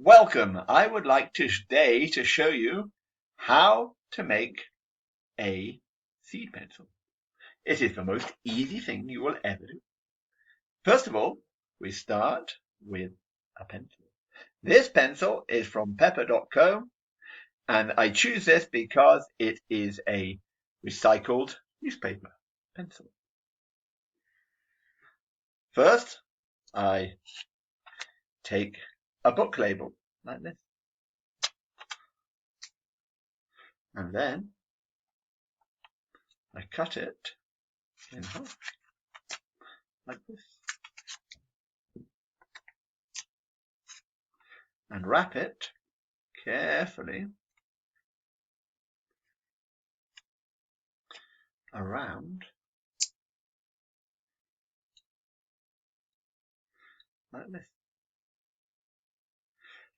Welcome. I would like today to show you how to make a seed pencil. It is the most easy thing you will ever do. First of all, we start with a pencil. This pencil is from pepper.co, and I choose this because it is a recycled newspaper pencil. First, I take a book label like this. And then I cut it in half like this and wrap it carefully around like this.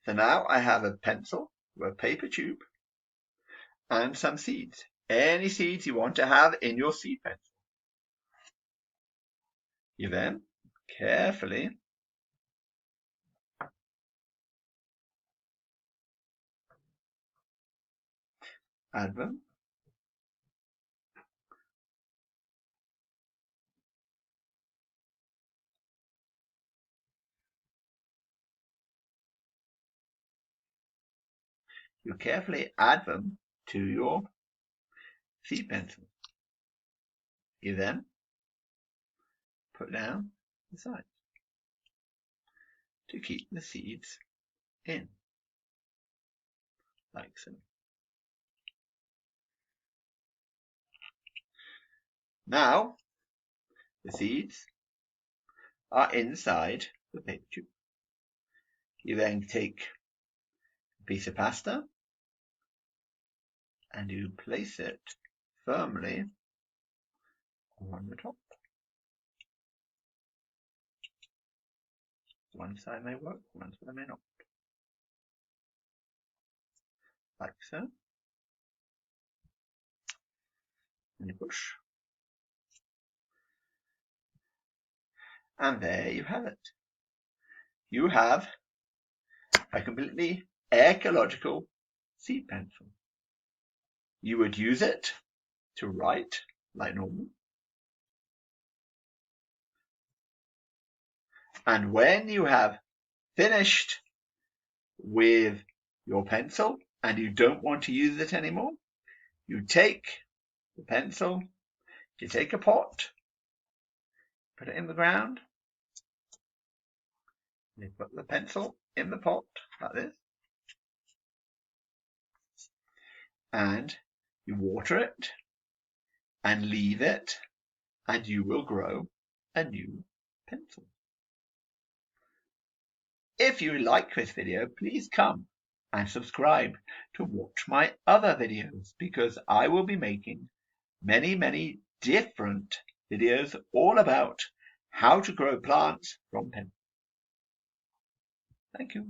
So now I have a pencil with a paper tube and some seeds. Any seeds you want to have in your seed pencil. You then carefully add them to your seed pencil. You then put down the sides to keep the seeds in, like so. Now the seeds are inside the paper tube. You then take a piece of pasta and you place it firmly on the top. One side may work, one side may not. Like so. And you push. And there you have it. You have a completely ecological seed pencil. You would use it to write like normal. And when you have finished with your pencil and you don't want to use it anymore, you take the pencil, you take a pot, put it in the ground, you put the pencil in the pot like this, and you water it and leave it, and you will grow a new pencil. If you like this video, please come and subscribe to watch my other videos, because I will be making many different videos all about how to grow plants from pencil. Thank you.